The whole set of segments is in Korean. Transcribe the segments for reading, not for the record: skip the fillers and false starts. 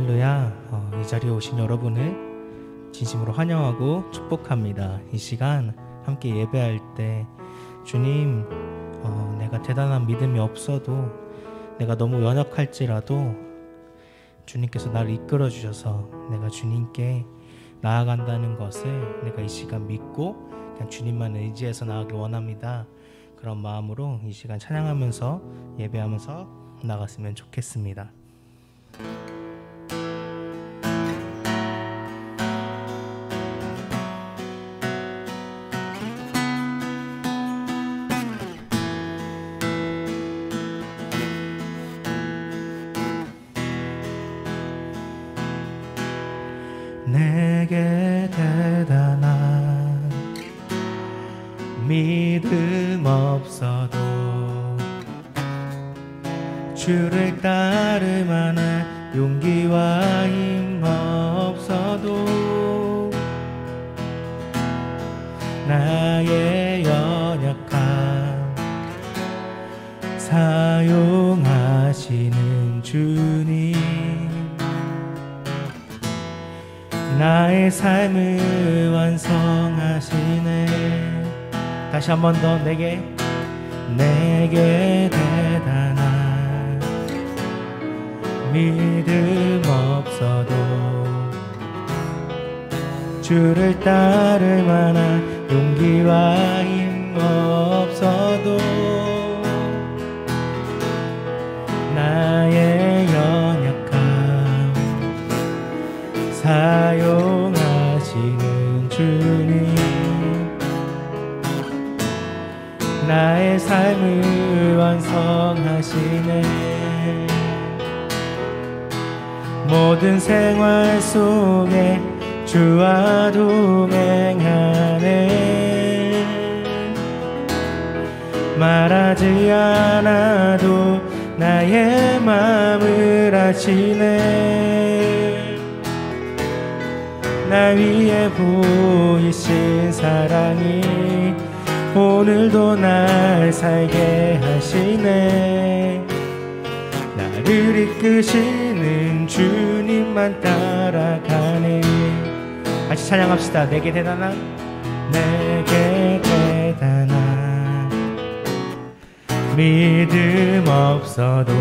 할렐루야. 이 자리에 오신 여러분을 진심으로 환영하고 축복합니다. 이 시간 함께 예배할 때 주님, 내가 대단한 믿음이 없어도, 내가 너무 연약할지라도 주님께서 나를 이끌어 주셔서 내가 주님께 나아간다는 것을 내가 이 시간 믿고 그냥 주님만 의지해서 나아가길 원합니다. 그런 마음으로 이 시간 찬양하면서 예배하면서 나갔으면 좋겠습니다. 내게 대단한 믿음 없어도 주를 따를 만한 용기와 힘 없어도 나의 연약함 사용하시는 주님, 나의 삶을 완성하시네. 다시 한 번 더. 내게 대단한 믿음 없어도 주를 따를 만한 용기와 힘 없어도 나의 연약함 사용하시는 주님, 나의 삶을 완성하시네. 모든 생활 속에 주와 동행하네. 말하지 않아도 나의 마음을 아시네. 나 위에 보이신 사랑이 오늘도 날 살게 하시네. 나를 이끄시는 주님만 따라가네. 같이 찬양합시다. 내게 대단한 믿음 없어도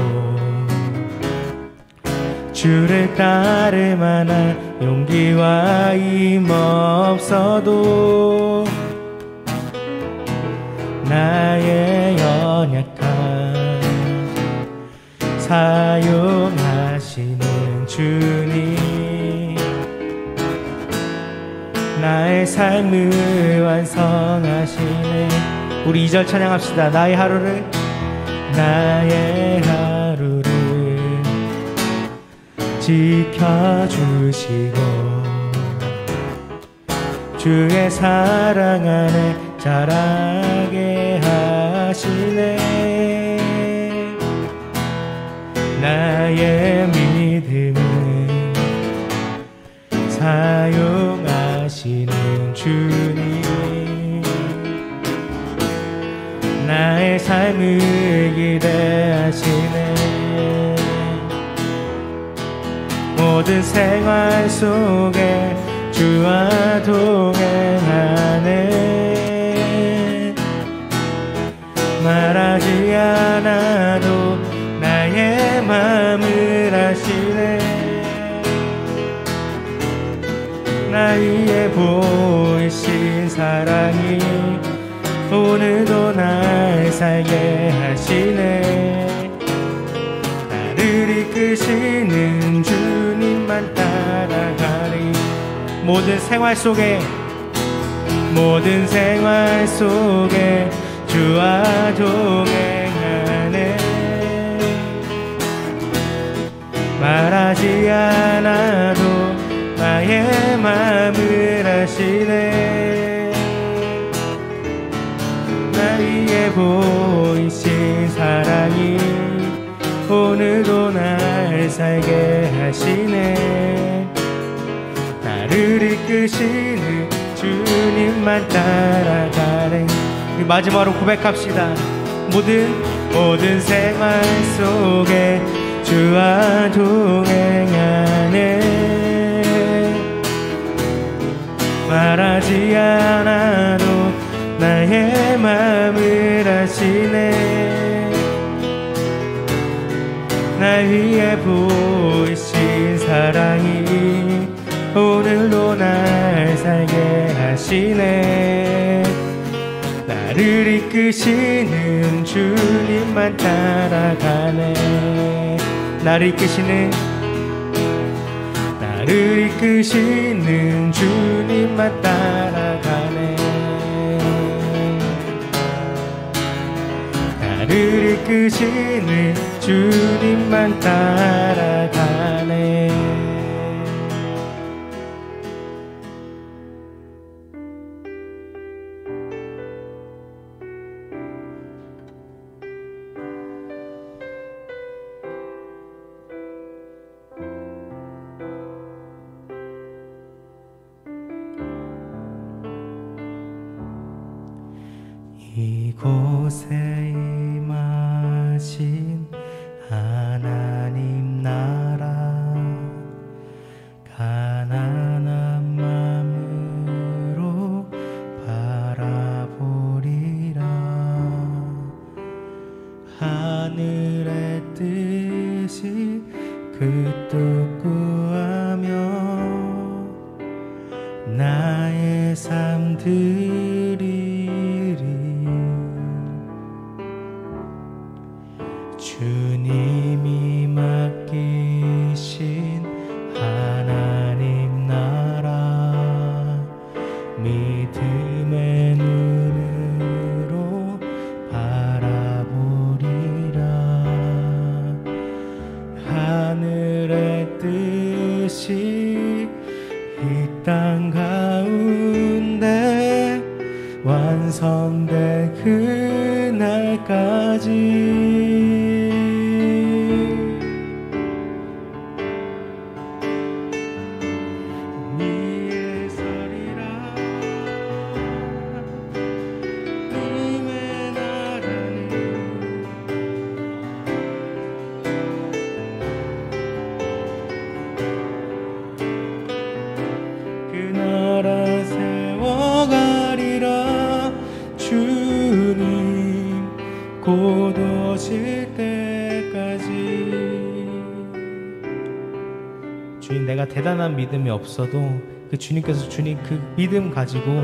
주를 따를 만한 용기와 힘 없어도 나의 연약함 사용하시는 주님, 나의 삶을 완성하시네. 우리 2절 찬양합시다. 나의 하루를 지켜주시고 주의 사랑 안에 자라게 하시네. 나의 믿음은 사용하시는 주님, 나의 삶을 기대하시네. 모든 생활 속에 주와 동행하네. 말하지 않아도 나의 마음을 아시네. 나 위에 보이신 사랑이 오늘도 날 살게 하시네. 나를 이끄시는 주님만 따라가리. 모든 생활 속에 주와 동행하네. 말하지 않아도 나의 마음을 아시네. 나 위에 보이신 사랑이 오늘도 날 살게 하시네. 나를 이끄시는 주님만 따라가네. 마지막으로 고백합시다. 모든 생활 속에 주와 동행하네. 말하지 않아도 나의 마음을 아시네. 날 위해 보이신 사랑이 오늘도 날 살게 하시네. 나를 이끄시는 주님만 따라가네. 나를 이끄시는 주님만 따라가네. 나를 이끄시는 주님만 따라가네. 이곳에 임하신 하나님 나라, 가난한 마음으로 바라보리라. 하늘의 뜻이 그 뜻 구하며 나의 삶 드리리. 주님이 맡기신 하나님 나라, 믿음의 눈으로 바라보리라. 하늘의 뜻이 이 땅 가운데 완성될 그날까지 곧 오실 때까지. 주님, 내가 대단한 믿음이 없어도 그 주님께서 주님 그 믿음 가지고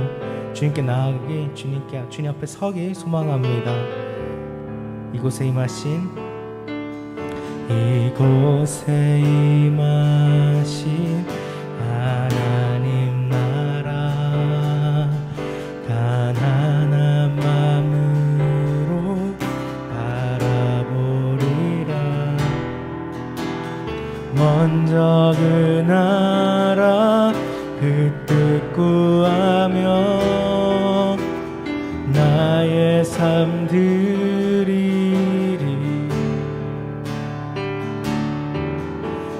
주님께 나아가게, 주님 앞에 서길 소망합니다. 이곳에 임하신 하나님 나라, 가난한 마음으로 바라보리라. 먼저 그 나라 그 뜻 구하며 나의 삶 드리리.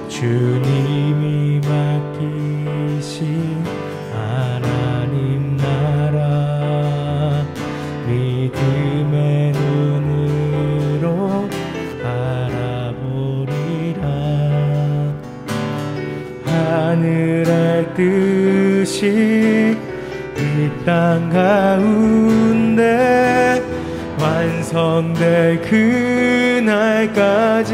주님이 맡기신 하나님 나라, 믿음의 눈으로 바라보리라. 하늘의 뜻이 이 땅 가운데 완성될 그날까지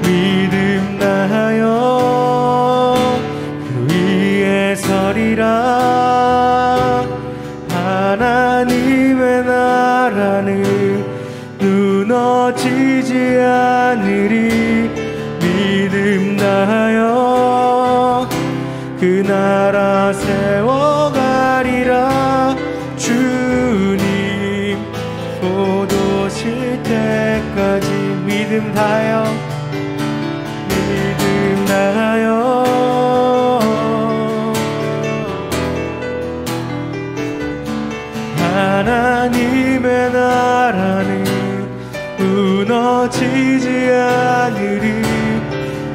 믿음 다하여 그 위에 서리라. 하나님의 나라는 무너지지 않으리. 믿음 다하여 그 나라 세워가리라. 주님 곧 오실 때까지 믿음 다하여 하나님의 나라는 무너지지 않으리.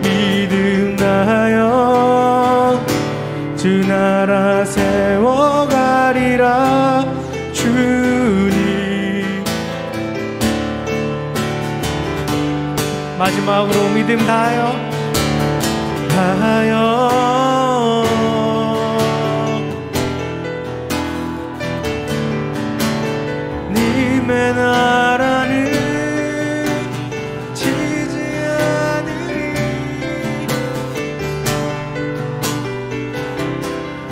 믿음 다하여 주 나라 세워가리라. 주님 마지막으로 믿음 다하여 님의 나라는 지지 않으리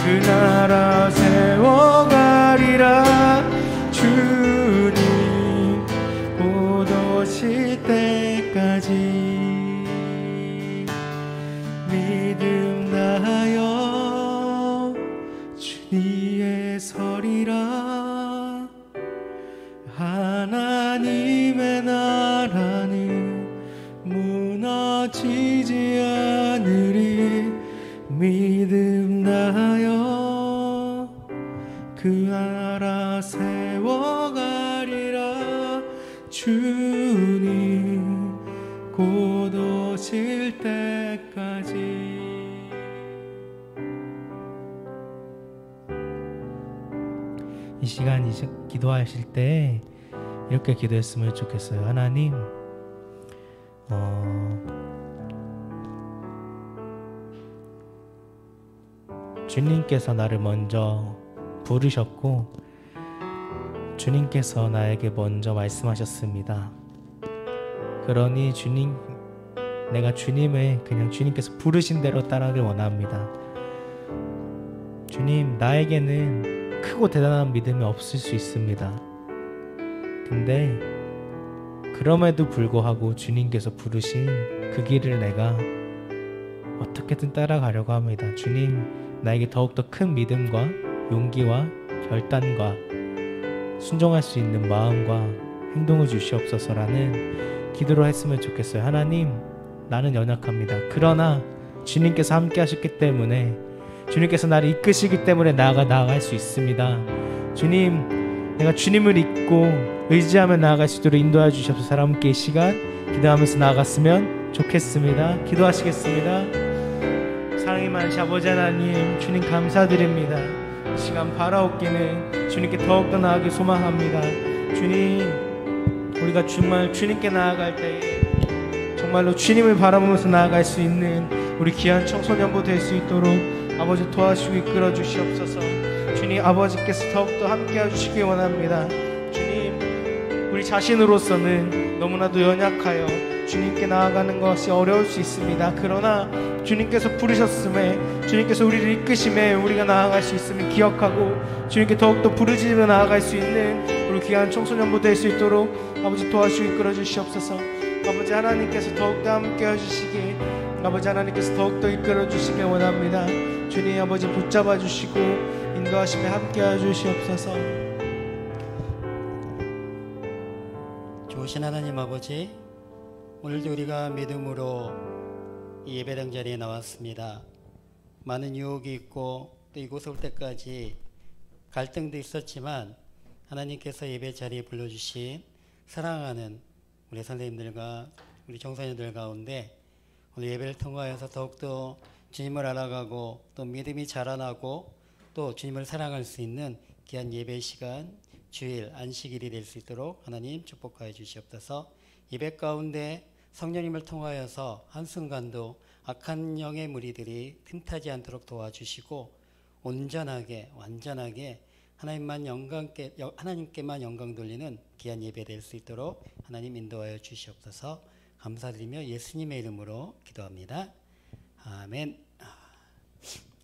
그 나라 세워가리라 주님 곧 오실 때까지 믿음 다하여 주 위에 서리라 하나님의 나라는 무너지지 않으리 믿음 다하여 그 나라 세워가리라 주님 곧 오실 때까지. 이 시간 기도하실 때 이렇게 기도했으면 좋겠어요. 하나님, 주님께서 나를 먼저 부르셨고 주님께서 나에게 먼저 말씀하셨습니다. 그러니 내가 주님을 그냥 주님께서 부르신 대로 따르길 원합니다. 주님, 나에게는 크고 대단한 믿음이 없을 수 있습니다. 근데 그럼에도 불구하고 주님께서 부르신 그 길을 내가 어떻게든 따라가려고 합니다. 주님, 나에게 더욱더 큰 믿음과 용기와 결단과 순종할 수 있는 마음과 행동을 주시옵소서라는 기도를 했으면 좋겠어요. 하나님, 나는 연약합니다. 그러나 주님께서 함께 하셨기 때문에 주님께서 나를 이끄시기 때문에 나아갈 수 있습니다. 주님, 내가 주님을 잊고 의지하며 나아갈 수 있도록 인도해 주셔서 함께 이 시간 기도하면서 나아갔으면 좋겠습니다. 기도하시겠습니다. 사랑이 많으신 아버지 하나님, 주님 감사드립니다. 이 시간 바라옵기는 주님께 더욱더 나아가길 소망합니다. 주님, 우리가 정말 주님께 나아갈 때에 정말로 주님을 바라보면서 나아갈 수 있는 우리 귀한 청소년부 될 수 있도록 아버지 도와주시고 이끌어 주시옵소서. 주님, 아버지께서 더욱더 함께 해주시기 원합니다. 주님, 우리 자신으로서는 너무나도 연약하여 주님께 나아가는 것이 어려울 수 있습니다. 그러나 주님께서 부르셨음에, 주님께서 우리를 이끄심에 우리가 나아갈 수 있음을 기억하고 주님께 더욱더 부르짖으며 나아갈 수 있는 우리 귀한 청소년부 될 수 있도록 아버지 도와주시고 이끌어 주시옵소서. 아버지 하나님께서 더욱더 함께 해주시기, 아버지 하나님께서 더욱더 이끌어 주시기 원합니다. 주님, 아버지 붙잡아 주시고 인도하시며 함께 해주시옵소서. 좋으신 하나님 아버지, 오늘도 우리가 믿음으로 이 예배당 자리에 나왔습니다. 많은 유혹이 있고 또 이곳에 올 때까지 갈등도 있었지만 하나님께서 예배 자리에 불러주신 사랑하는 우리 선생님들과 우리 청소년들 가운데 오늘 예배를 통하여서 더욱더 주님을 알아가고 또 믿음이 자라나고 또 주님을 사랑할 수 있는 귀한 예배 시간, 주일, 안식일이 될 수 있도록 하나님 축복하여 주시옵소서. 예배 가운데 성령님을 통하여서 한순간도 악한 영의 무리들이 틈타지 않도록 도와주시고 온전하게 완전하게 하나님께만 영광 돌리는 귀한 예배 될 수 있도록 하나님 인도하여 주시옵소서. 감사드리며 예수님의 이름으로 기도합니다. 아멘.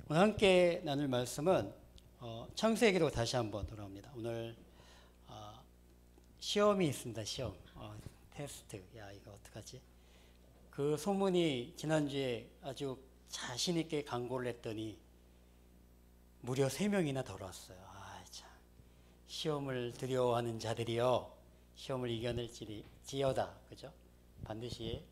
오늘 함께 나눌 말씀은 창세기로 다시 한번 돌아옵니다. 오늘 시험이 있습니다. 시험, 테스트. 야, 이거 어떡하지? 그 소문이 지난주에 아주 자신 있게 강고를 했더니 무려 3명이나 들어왔어요. 참. 시험을 두려워하는 자들이요, 시험을 이겨낼지어다. 그죠? 반드시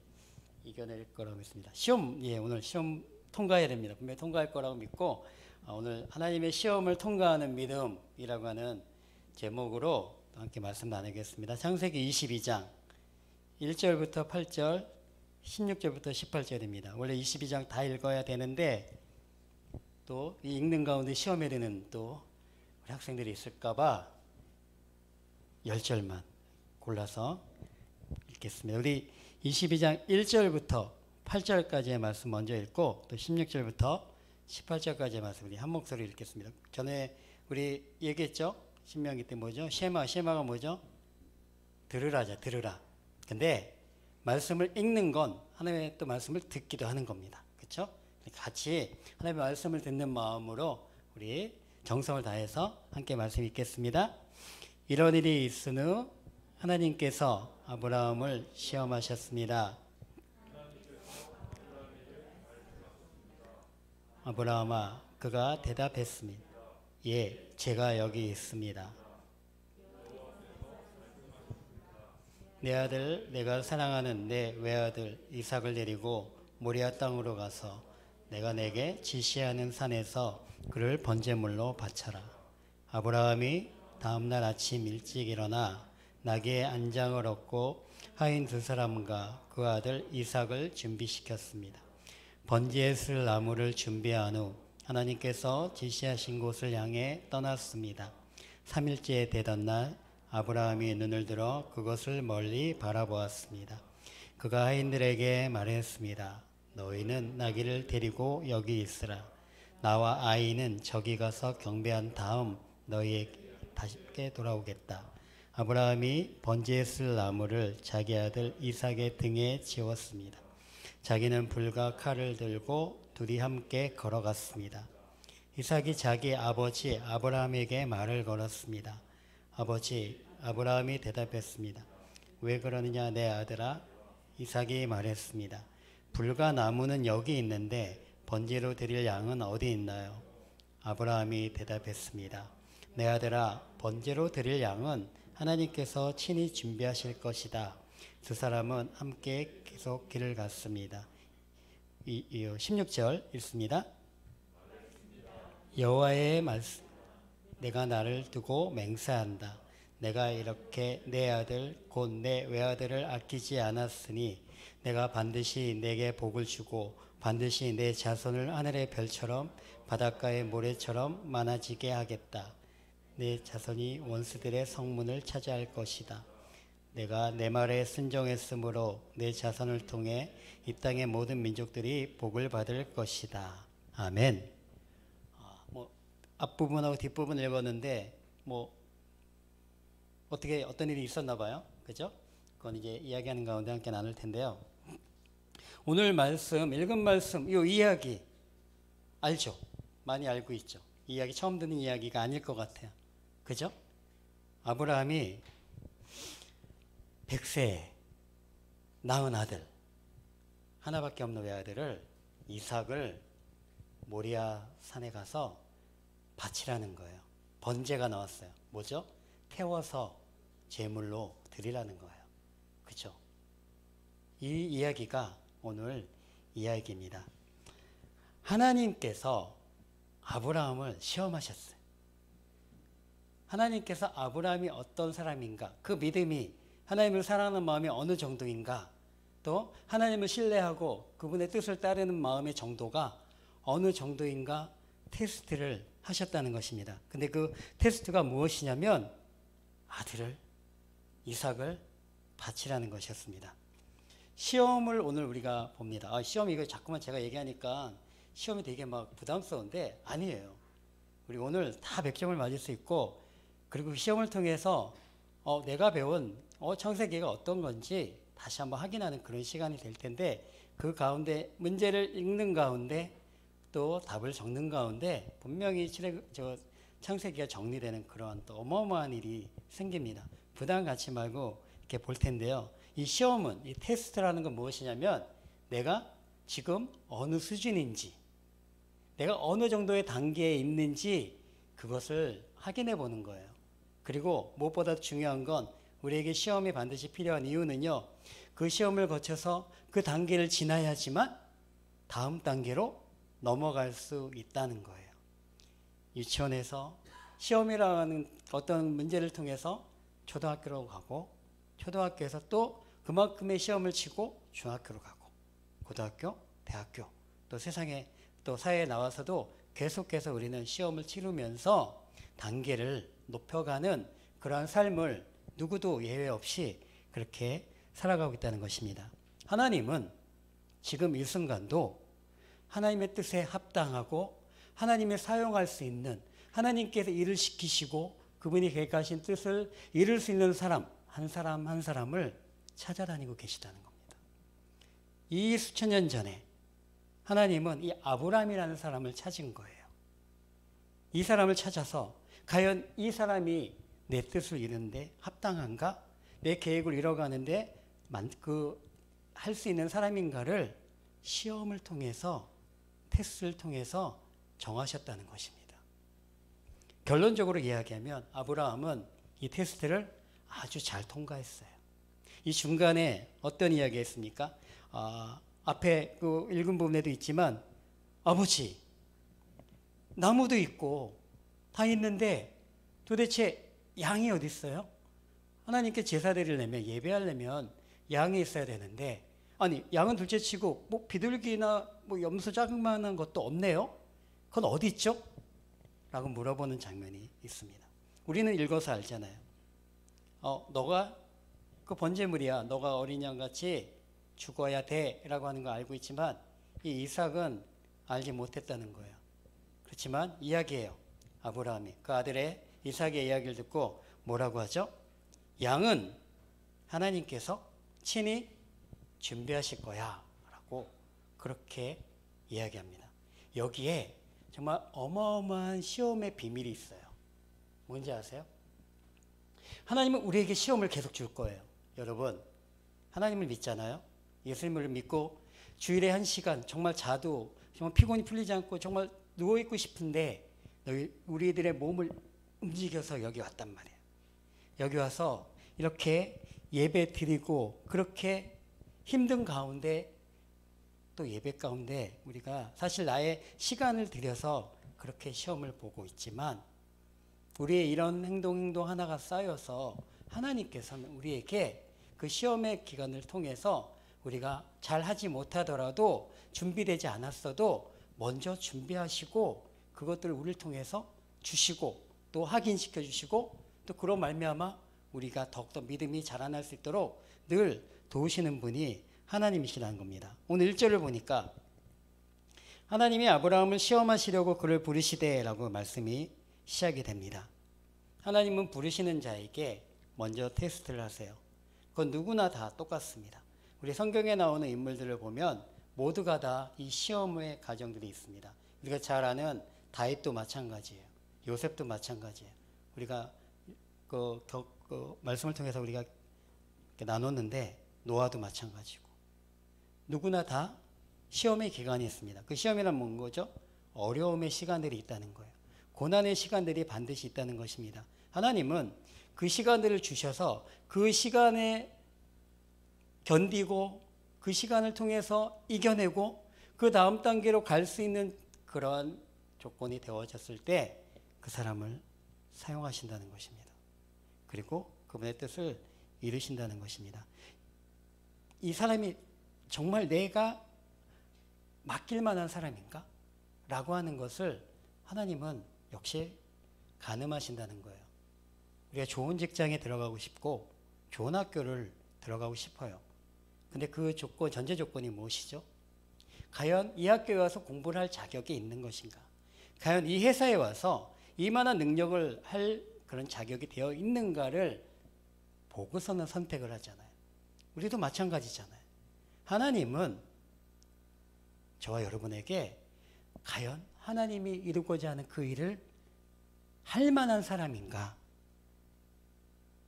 이겨낼 거라고 믿습니다. 시험, 오늘 시험 통과해야 됩니다. 분명히 통과할 거라고 믿고 오늘 하나님의 시험을 통과하는 믿음이라고 하는 제목으로 함께 말씀 나누겠습니다. 창세기 22장 1절부터 8절, 16절부터 18절입니다. 원래 22장 다 읽어야 되는데 또 이 읽는 가운데 시험에 드는 또 우리 학생들이 있을까 봐 10절만 골라서 읽겠습니다. 우리 22장 1절부터 8절까지의 말씀 먼저 읽고 또 16절부터 18절까지의 말씀 우리 한 목소리 읽겠습니다. 전에 우리 얘기했죠? 신명기 때 뭐죠? 쉐마가 뭐죠? 들으라자, 들으라. 근데 말씀을 읽는 건 하나님의 또 말씀을 듣기도 하는 겁니다. 그렇죠? 같이 하나님의 말씀을 듣는 마음으로 우리 정성을 다해서 함께 말씀 읽겠습니다. 이런 일이 있은 후 하나님께서 아브라함을 시험하셨습니다. 아브라함아, 그가 대답했습니다. 예, 제가 여기 있습니다. 내 아들, 내가 사랑하는 내 외아들 이삭을 데리고 모리아 땅으로 가서 내가 내게 지시하는 산에서 그를 번제물로 바쳐라. 아브라함이 다음날 아침 일찍 일어나 나귀의 안장을 얻고 하인 두 사람과 그 아들 이삭을 준비시켰습니다. 번제에 쓸 나무를 준비한 후 하나님께서 지시하신 곳을 향해 떠났습니다. 3일째에 되던 날 아브라함이 눈을 들어 그것을 멀리 바라보았습니다. 그가 하인들에게 말했습니다. 너희는 나귀를 데리고 여기 있으라. 나와 아이는 저기 가서 경배한 다음 너희에게 다시 돌아오겠다. 아브라함이 번제에 쓸 나무를 자기 아들 이삭의 등에 지웠습니다. 자기는 불과 칼을 들고 둘이 함께 걸어갔습니다. 이삭이 자기 아버지 아브라함에게 말을 걸었습니다. 아버지, 아브라함이 대답했습니다. 왜 그러느냐 내 아들아? 이삭이 말했습니다. 불과 나무는 여기 있는데 번제로 드릴 양은 어디 있나요? 아브라함이 대답했습니다. 내 아들아, 번제로 드릴 양은 하나님께서 친히 준비하실 것이다. 두 사람은 함께 계속 길을 갔습니다. 16절 읽습니다. 여호와의 말씀, 내가 나를 두고 맹세한다. 내가 이렇게 내 아들 곧 내 외아들을 아끼지 않았으니 내가 반드시 내게 복을 주고 반드시 내 자손을 하늘의 별처럼 바닷가의 모래처럼 많아지게 하겠다. 내 자손이 원수들의 성문을 차지할 것이다. 내가 내 말에 순종했으므로 내 자손을 통해 이 땅의 모든 민족들이 복을 받을 것이다. 아멘. 앞부분하고 뒷부분 읽었는데 어떤 일이 있었나 봐요. 그죠? 그건 이제 이야기하는 가운데 함께 나눌 텐데요. 오늘 말씀, 읽은 말씀, 이 이야기 알죠? 많이 알고 있죠? 이 이야기 처음 듣는 이야기가 아닐 것 같아요. 그죠? 아브라함이 100세에 낳은 아들, 하나밖에 없는 외아들을 이삭을 모리아 산에 가서 바치라는 거예요. 번제가 나왔어요. 뭐죠? 태워서 제물로 드리라는 거예요. 그죠? 이 이야기가 오늘 이야기입니다. 하나님께서 아브라함을 시험하셨어요. 하나님께서 아브라함이 어떤 사람인가, 그 믿음이 하나님을 사랑하는 마음이 어느 정도인가, 또 하나님을 신뢰하고 그분의 뜻을 따르는 마음의 정도가 어느 정도인가 테스트를 하셨다는 것입니다. 근데 그 테스트가 무엇이냐면 아들을, 이삭을 바치라는 것이었습니다. 시험을 오늘 우리가 봅니다. 시험 이거 자꾸만 제가 얘기하니까 시험이 되게 막 부담스러운데 아니에요. 우리 오늘 다 100점을 맞을 수 있고, 그리고 그 시험을 통해서 내가 배운 창세기가 어떤 건지 다시 한번 확인하는 그런 시간이 될 텐데, 그 가운데 문제를 읽는 가운데 또 답을 적는 가운데 분명히 창세기가 정리되는 그러한 또 어마어마한 일이 생깁니다. 부담 갖지 말고 이렇게 볼 텐데요. 이 시험은, 이 테스트라는 건 무엇이냐면 내가 지금 어느 수준인지, 내가 어느 정도의 단계에 있는지 그것을 확인해 보는 거예요. 그리고 무엇보다 중요한 건 우리에게 시험이 반드시 필요한 이유는요, 그 시험을 거쳐서 그 단계를 지나야지만 다음 단계로 넘어갈 수 있다는 거예요. 유치원에서 시험이라는 어떤 문제를 통해서 초등학교로 가고, 초등학교에서 또 그만큼의 시험을 치고 중학교로 가고, 고등학교, 대학교, 또 세상에 또 사회에 나와서도 계속해서 우리는 시험을 치르면서 단계를 높여가는 그러한 삶을 누구도 예외 없이 그렇게 살아가고 있다는 것입니다. 하나님은 지금 이 순간도 하나님의 뜻에 합당하고 하나님의 사용할 수 있는, 하나님께서 일을 시키시고 그분이 계획하신 뜻을 이룰 수 있는 사람 한 사람 한 사람을 찾아다니고 계시다는 겁니다. 이 수천 년 전에 하나님은 이 아브라함이라는 사람을 찾은 거예요. 이 사람을 찾아서 과연 이 사람이 내 뜻을 이루는데 합당한가? 내 계획을 이뤄가는데 할 수 있는 사람인가를 시험을 통해서, 테스트를 통해서 정하셨다는 것입니다. 결론적으로 이야기하면 아브라함은 이 테스트를 아주 잘 통과했어요. 이 중간에 어떤 이야기가 있습니까? 앞에 그 읽은 부분에도 있지만, 아버지, 나무도 있고 다 있는데 도대체 양이 어디 있어요? 하나님께 제사 드리려면, 예배하려면 양이 있어야 되는데, 아니 양은 둘째치고 뭐 비둘기나 뭐 염소 자그마한 것도 없네요. 그건 어디 있죠? 라고 물어보는 장면이 있습니다. 우리는 읽어서 알잖아요. 너가 그 번제물이야. 너가 어린 양같이 죽어야 돼 라고 하는 거 알고 있지만 이 이삭은 알지 못했다는 거예요. 그렇지만 이야기해요. 아브라함이 그 아들의 이삭의 이야기를 듣고 뭐라고 하죠? 양은 하나님께서 친히 준비하실 거야 라고 그렇게 이야기합니다. 여기에 정말 어마어마한 시험의 비밀이 있어요. 뭔지 아세요? 하나님은 우리에게 시험을 계속 줄 거예요. 여러분, 하나님을 믿잖아요. 예수님을 믿고 주일에 1시간 정말 자도 정말 피곤이 풀리지 않고 정말 누워있고 싶은데 우리들의 몸을 움직여서 여기 왔단 말이에요. 여기 와서 이렇게 예배 드리고 그렇게 힘든 가운데 또 예배 가운데 우리가 사실 나의 시간을 들여서 그렇게 시험을 보고 있지만 우리의 이런 행동 하나가 쌓여서 하나님께서는 우리에게 그 시험의 기간을 통해서 우리가 잘하지 못하더라도 준비되지 않았어도 먼저 준비하시고 그것들을 우리를 통해서 주시고 또 확인시켜 주시고 또 그로 말미암아 우리가 더욱더 믿음이 자라날 수 있도록 늘 도우시는 분이 하나님이시라는 겁니다. 오늘 1절을 보니까 하나님이 아브라함을 시험하시려고 그를 부르시되라고 말씀이 시작이 됩니다. 하나님은 부르시는 자에게 먼저 테스트를 하세요. 그건 누구나 다 똑같습니다. 우리 성경에 나오는 인물들을 보면 모두가 다 이 시험의 과정들이 있습니다. 우리가 잘 아는 다윗도 마찬가지예요. 요셉도 마찬가지예요. 우리가 그 말씀을 통해서 우리가 나눴는데 노아도 마찬가지고 누구나 다 시험의 기간이 있습니다. 그 시험이란 뭔 거죠? 어려움의 시간들이 있다는 거예요. 고난의 시간들이 반드시 있다는 것입니다. 하나님은 그 시간들을 주셔서 그 시간에 견디고 그 시간을 통해서 이겨내고 그 다음 단계로 갈 수 있는 그러한 조건이 되어졌을 때 그 사람을 사용하신다는 것입니다. 그리고 그분의 뜻을 이루신다는 것입니다. 이 사람이 정말 내가 맡길 만한 사람인가? 라고 하는 것을 하나님은 역시 가늠하신다는 거예요. 우리가 좋은 직장에 들어가고 싶고 좋은 학교를 들어가고 싶어요. 근데 그 조건, 전제 조건이 무엇이죠? 과연 이 학교에 와서 공부를 할 자격이 있는 것인가? 과연 이 회사에 와서 이만한 능력을 할 그런 자격이 되어 있는가를 보고서는 선택을 하잖아요. 우리도 마찬가지잖아요. 하나님은 저와 여러분에게 과연 하나님이 이루고자 하는 그 일을 할 만한 사람인가?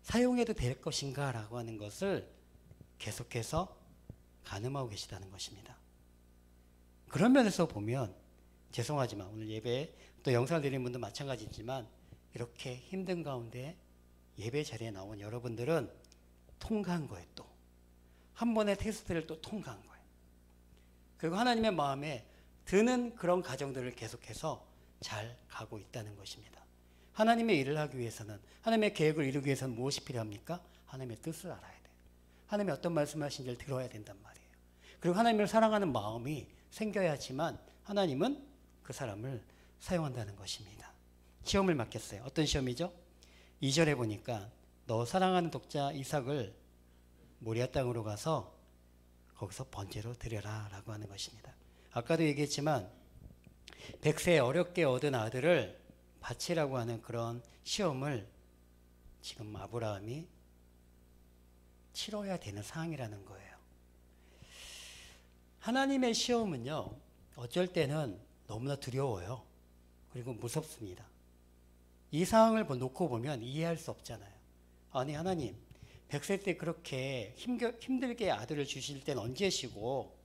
사용해도 될 것인가? 라고 하는 것을 계속해서 가늠하고 계시다는 것입니다. 그런 면에서 보면 죄송하지만 오늘 예배에 또 영상을 드리는 분도 마찬가지지만 이렇게 힘든 가운데 예배 자리에 나온 여러분들은 통과한 거예요. 또 한 번의 테스트를 또 통과한 거예요. 그리고 하나님의 마음에 드는 그런 과정들을 계속해서 잘 가고 있다는 것입니다. 하나님의 일을 하기 위해서는 하나님의 계획을 이루기 위해서는 무엇이 필요합니까? 하나님의 뜻을 알아야 돼요. 하나님이 어떤 말씀을 하신지를 들어야 된단 말이에요. 그리고 하나님을 사랑하는 마음이 생겨야지만 하나님은 그 사람을 사용한다는 것입니다. 시험을 맡겼어요. 어떤 시험이죠? 2절에 보니까 너 사랑하는 독자 이삭을 모리아 땅으로 가서 거기서 번제로 드려라 라고 하는 것입니다. 아까도 얘기했지만 100세 어렵게 얻은 아들을 바치라고 하는 그런 시험을 지금 아브라함이 치러야 되는 상황이라는 거예요. 하나님의 시험은요, 어쩔 때는 너무나 두려워요. 그리고 무섭습니다. 이 상황을 놓고 보면 이해할 수 없잖아요. 아니 하나님, 100세 때 그렇게 힘들게 아들을 주실 땐 언제시고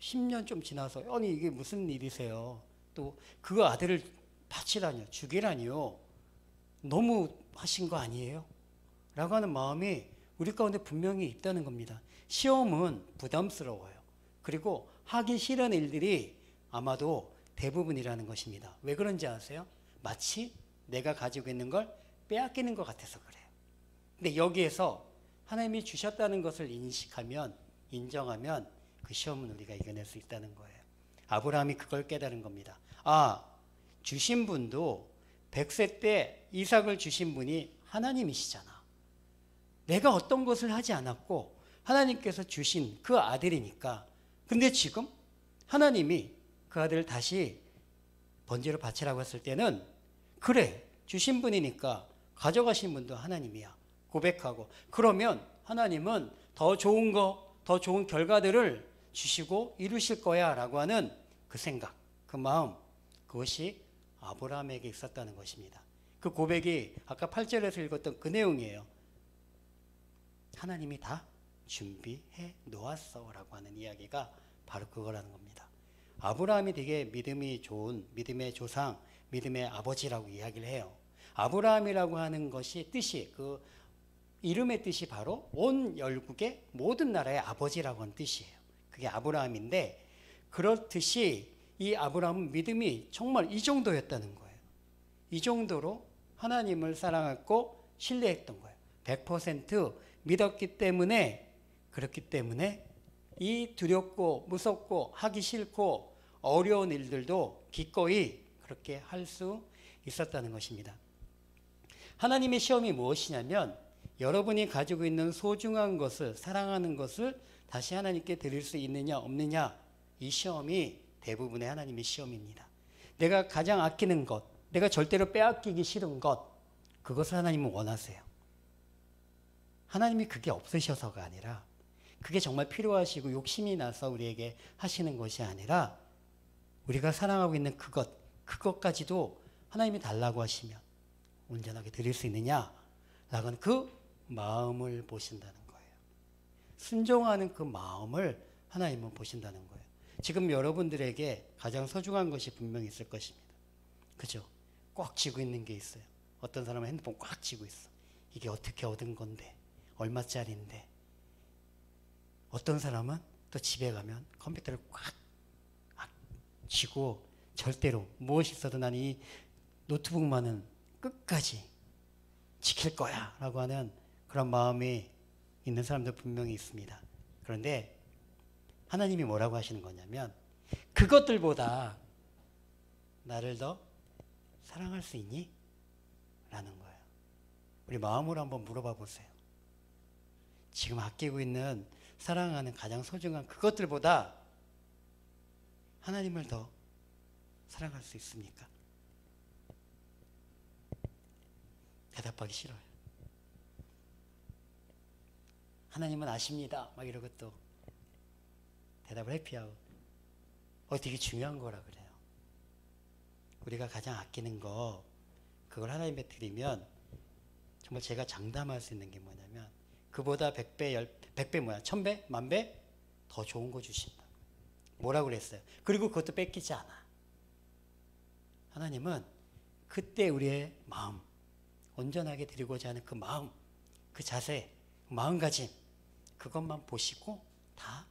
10년 좀 지나서 아니 이게 무슨 일이세요? 또 그 아들을 바치라니요, 죽이라니요. 너무 하신 거 아니에요? 라고 하는 마음이 우리 가운데 분명히 있다는 겁니다. 시험은 부담스러워요. 그리고 하기 싫은 일들이 아마도 대부분이라는 것입니다. 왜 그런지 아세요? 마치 내가 가지고 있는 걸 빼앗기는 것 같아서 그래요. 근데 여기에서 하나님이 주셨다는 것을 인식하면, 인정하면 그 시험은 우리가 이겨낼 수 있다는 거예요. 아브라함이 그걸 깨달은 겁니다. 아, 주신 분도 100세 때 이삭을 주신 분이 하나님이시잖아. 내가 어떤 것을 하지 않았고 하나님께서 주신 그 아들이니까. 근데 지금 하나님이 그 아들을 다시 번제로 바치라고 했을 때는 그래, 주신 분이니까 가져가신 분도 하나님이야 고백하고, 그러면 하나님은 더 좋은 거, 더 좋은 결과들을 주시고 이루실 거야 라고 하는 그 생각, 그 마음, 그것이 아브라함에게 있었다는 것입니다. 그 고백이 아까 8절에서 읽었던 그 내용이에요. 하나님이 다 준비해 놓았어 라고 하는 이야기가 바로 그거라는 겁니다. 아브라함이 되게 믿음이 좋은 믿음의 조상, 믿음의 아버지라고 이야기를 해요. 아브라함이라고 하는 것이 뜻이, 그 이름의 뜻이 바로 온 열국의 모든 나라의 아버지라고 하는 뜻이에요. 그게 아브라함인데, 그렇듯이 이 아브라함은 믿음이 정말 이 정도였다는 거예요. 이 정도로 하나님을 사랑했고 신뢰했던 거예요. 100% 믿었기 때문에, 그렇기 때문에 이 두렵고 무섭고 하기 싫고 어려운 일들도 기꺼이 그렇게 할 수 있었다는 것입니다. 하나님의 시험이 무엇이냐면, 여러분이 가지고 있는 소중한 것을, 사랑하는 것을 다시 하나님께 드릴 수 있느냐 없느냐, 이 시험이 대부분의 하나님의 시험입니다. 내가 가장 아끼는 것, 내가 절대로 빼앗기기 싫은 것, 그것을 하나님은 원하세요. 하나님이 그게 없으셔서가 아니라, 그게 정말 필요하시고 욕심이 나서 우리에게 하시는 것이 아니라, 우리가 사랑하고 있는 그것까지도 하나님이 달라고 하시면 온전하게 드릴 수 있느냐라고 하는 그 마음을 보신다는 거예요. 순종하는 그 마음을 하나님은 보신다는 거예요. 지금 여러분들에게 가장 소중한 것이 분명히 있을 것입니다. 그죠? 꽉 쥐고 있는 게 있어요. 어떤 사람은 핸드폰 꽉 쥐고 있어. 이게 어떻게 얻은 건데, 얼마짜리인데. 어떤 사람은 또 집에 가면 컴퓨터를 꽉 쥐고 절대로 무엇이 있어도 난 이 노트북만은 끝까지 지킬 거야 라고 하는 그런 마음이 있는 사람도 분명히 있습니다. 그런데 하나님이 뭐라고 하시는 거냐면, 그것들보다 나를 더 사랑할 수 있니? 라는 거예요. 우리 마음으로 한번 물어봐 보세요. 지금 아끼고 있는, 사랑하는 가장 소중한 그것들보다 하나님을 더 사랑할 수 있습니까? 대답하기 싫어요. 하나님은 아십니다 막 이러고 또 대답을 회피하고, 되게 중요한 거라 그래요. 우리가 가장 아끼는 거, 그걸 하나님께 드리면 정말 제가 장담할 수 있는 게 뭐냐면, 그보다 100배, 100배 뭐야, 1000배, 10,000배 더 좋은 거 주신다. 뭐라고 그랬어요? 그리고 그것도 뺏기지 않아. 하나님은 그때 우리의 마음, 온전하게 드리고자 하는 그 마음, 그 자세, 마음가짐, 그것만 보시고 다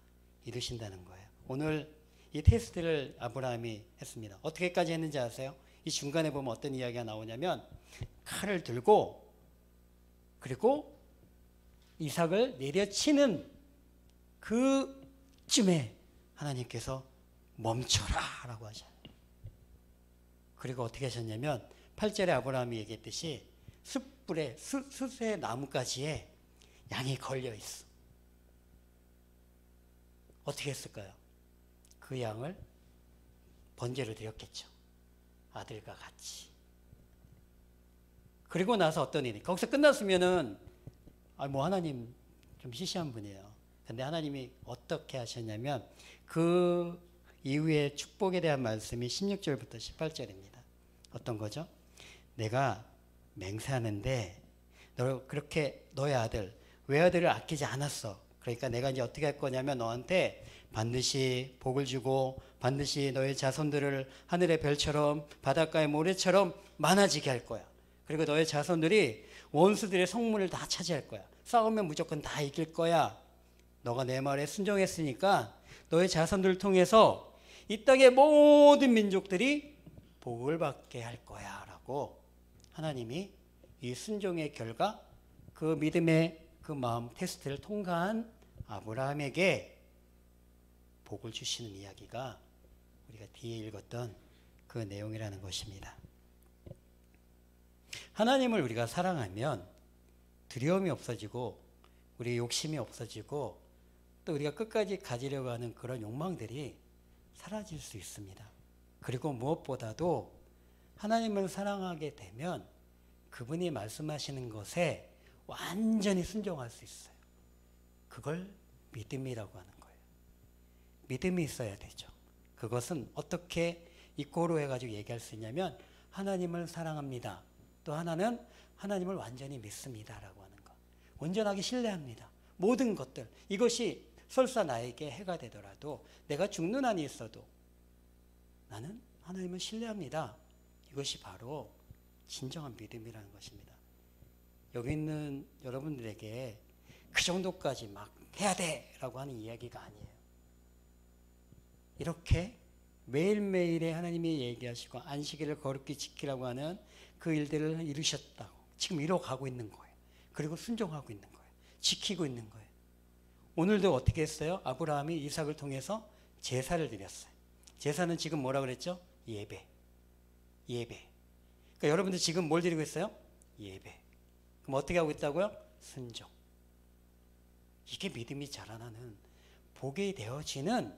이루신다는 거예요. 오늘 이 테스트를 아브라함이 했습니다. 어떻게까지 했는지 아세요? 이 중간에 보면 어떤 이야기가 나오냐면, 칼을 들고 그리고 이삭을 내려치는 그쯤에 하나님께서 멈춰라 라고 하셔요. 그리고 어떻게 하셨냐면, 8절에 아브라함이 얘기했듯이 숯불에, 숯의 나뭇가지에 양이 걸려 있어. 어떻게 했을까요? 그 양을 번제로 드렸겠죠. 아들과 같이. 그리고 나서 어떤 일이, 거기서 끝났으면은 뭐 하나님 좀 시시한 분이에요. 근데 하나님이 어떻게 하셨냐면 그 이후에 축복에 대한 말씀이 16절부터 18절입니다. 어떤 거죠? 내가 맹세하는데 너 그렇게 너의 아들 외아들을 아끼지 않았어. 그러니까 내가 이제 어떻게 할 거냐면 너한테 반드시 복을 주고 반드시 너의 자손들을 하늘의 별처럼 바닷가의 모래처럼 많아지게 할 거야. 그리고 너의 자손들이 원수들의 성문을 다 차지할 거야. 싸우면 무조건 다 이길 거야. 너가 내 말에 순종했으니까 너의 자손들을 통해서 이 땅의 모든 민족들이 복을 받게 할 거야 라고 하나님이 이 순종의 결과 그 믿음의 그 마음 테스트를 통과한 아브라함에게 복을 주시는 이야기가 우리가 뒤에 읽었던 그 내용이라는 것입니다. 하나님을 우리가 사랑하면 두려움이 없어지고 우리의 욕심이 없어지고 또 우리가 끝까지 가지려고 하는 그런 욕망들이 사라질 수 있습니다. 그리고 무엇보다도 하나님을 사랑하게 되면 그분이 말씀하시는 것에 완전히 순종할 수 있어요. 그걸 믿음이라고 하는 거예요. 믿음이 있어야 되죠. 그것은 어떻게 이꼬로 해가지고 얘기할 수 있냐면 하나님을 사랑합니다. 또 하나는 하나님을 완전히 믿습니다라고 하는 것. 온전하게 신뢰합니다. 모든 것들. 이것이 설사 나에게 해가 되더라도 내가 죽는 한이 있어도 나는 하나님을 신뢰합니다. 이것이 바로 진정한 믿음이라는 것입니다. 여기 있는 여러분들에게 그 정도까지 막 해야 돼 라고 하는 이야기가 아니에요. 이렇게 매일매일에 하나님이 얘기하시고 안식일을 거룩히 지키라고 하는 그 일들을 이루셨다고 지금 이뤄가고 있는 거예요. 그리고 순종하고 있는 거예요. 지키고 있는 거예요. 오늘도 어떻게 했어요? 아브라함이 이삭을 통해서 제사를 드렸어요. 제사는 지금 뭐라 그랬죠? 예배. 그러니까 여러분들 지금 뭘 드리고 있어요? 예배. 그럼 어떻게 하고 있다고요? 순종. 이게 믿음이 자라나는 복이 되어지는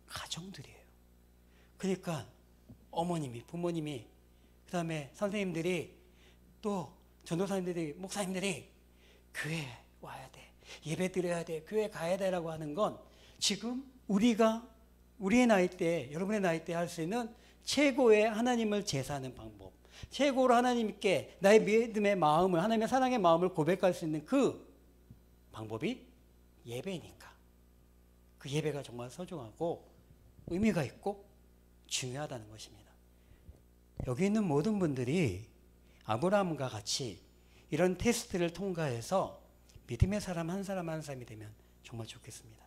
가정들이에요. 그러니까 어머님이, 부모님이, 그 다음에 선생님들이, 또 전도사님들이, 목사님들이 교회에 와야 돼. 예배 드려야 돼. 교회 가야 돼라고 하는 건 지금 우리가 우리의 나이 때, 여러분의 나이 때 할 수 있는 최고의 하나님을 제사하는 방법, 최고로 하나님께 나의 믿음의 마음을, 하나님의 사랑의 마음을 고백할 수 있는 그 방법이 예배니까. 그 예배가 정말 소중하고 의미가 있고 중요하다는 것입니다. 여기 있는 모든 분들이 아브라함과 같이 이런 테스트를 통과해서 믿음의 사람 한 사람 한 사람이 되면 정말 좋겠습니다.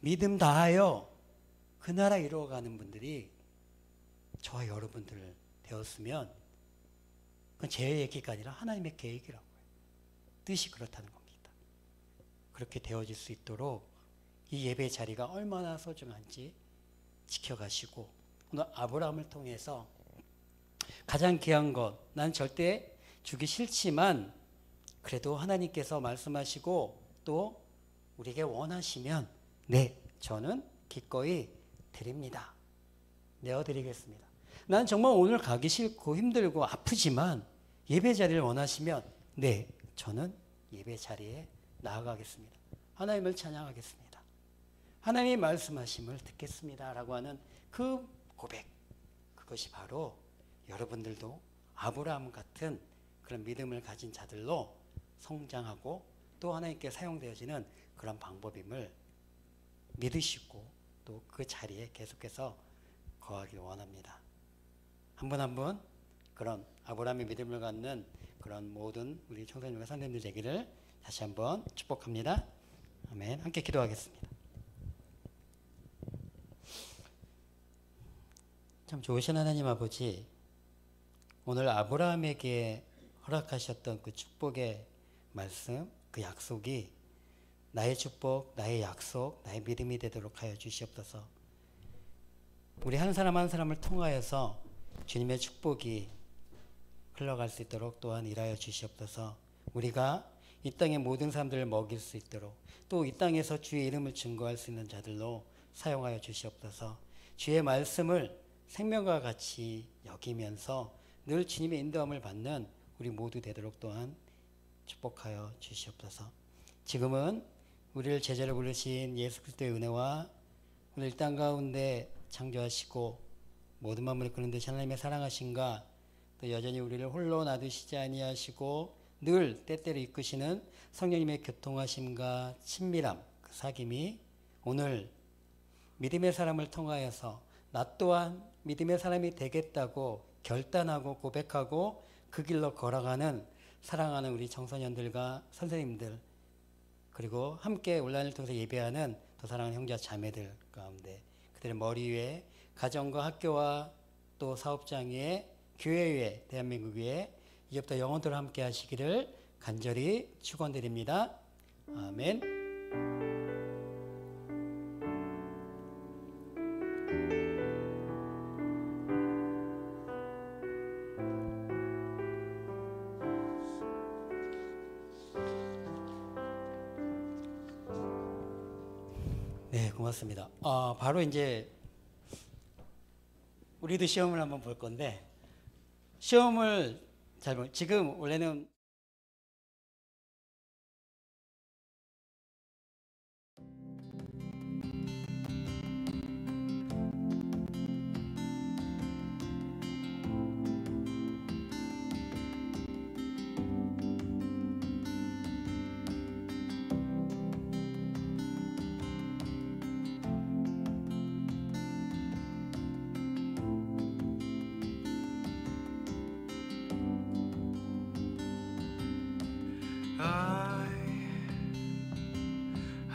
믿음 다하여 그 나라 이루어가는 분들이 저와 여러분들 되었으면 그건 제 얘기가 아니라 하나님의 계획이라고 해요. 뜻이 그렇다는 겁니다. 그렇게 되어질 수 있도록 이 예배 자리가 얼마나 소중한지 지켜가시고 오늘 아브라함을 통해서 가장 귀한 것, 난 절대 주기 싫지만 그래도 하나님께서 말씀하시고 또 우리에게 원하시면 네, 저는 기꺼이 드립니다. 내어드리겠습니다. 난 정말 오늘 가기 싫고 힘들고 아프지만 예배 자리를 원하시면 네, 저는 예배 자리에 나아가겠습니다. 하나님을 찬양하겠습니다. 하나님이 말씀하심을 듣겠습니다. 라고 하는 그 고백, 그것이 바로 여러분들도 아브라함 같은 그런 믿음을 가진 자들로 성장하고 또 하나님께 사용되어지는 그런 방법임을 믿으시고 또 그 자리에 계속해서 거하길 원합니다. 한 분 한 분 그런 아브라함의 믿음을 갖는 그런 모든 우리 청소년과 선생님들 되기를 다시 한번 축복합니다. 아멘. 함께 기도하겠습니다. 참 좋으신 하나님 아버지, 오늘 아브라함에게 허락하셨던 그 축복의 말씀, 그 약속이 나의 축복, 나의 약속, 나의 믿음이 되도록 하여 주시옵소서. 우리 한 사람 한 사람을 통하여서 주님의 축복이 흘러갈 수 있도록 또한 일하여 주시옵소서. 우리가 이 땅의 모든 사람들을 먹일 수 있도록 또 이 땅에서 주의 이름을 증거할 수 있는 자들로 사용하여 주시옵소서. 주의 말씀을 생명과 같이 여기면서 늘 주님의 인도함을 받는 우리 모두 되도록 또한 축복하여 주시옵소서. 지금은 우리를 제자로 부르신 예수 그리스도의 은혜와 오늘 이 땅 가운데 창조하시고 모든 만물을 그런 듯이 하나님의 사랑하심과 또 여전히 우리를 홀로 놔두시지 아니하시고 늘 때때로 이끄시는 성령님의 교통하심과 친밀함, 그 사귐이 오늘 믿음의 사람을 통하여서 나 또한 믿음의 사람이 되겠다고 결단하고 고백하고 그 길로 걸어가는 사랑하는 우리 청소년들과 선생님들, 그리고 함께 온라인을 통해서 예배하는 또 사랑하는 형제와 자매들 가운데 그들의 머리 위에 가정과 학교와 또 사업장 위에 교회 위에 대한민국 위에 이제부터 영원토록 함께 하시기를 간절히 축원드립니다. 아멘. 네, 고맙습니다. 바로 이제 우리도 시험을 한번 볼 건데, 시험을 지금 원래는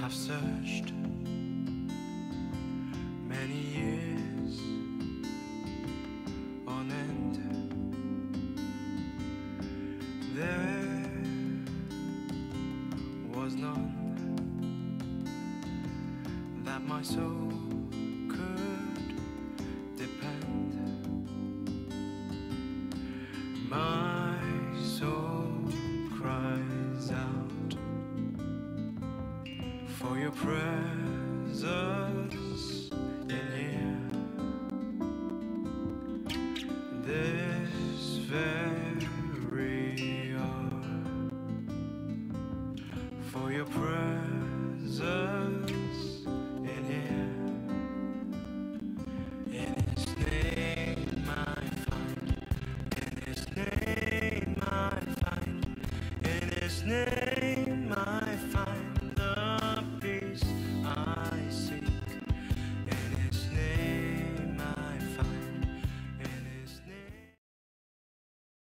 I've searched many years on end. There was none that my soul could depend. My soul cries out for your presence in here. This very hour, for your presence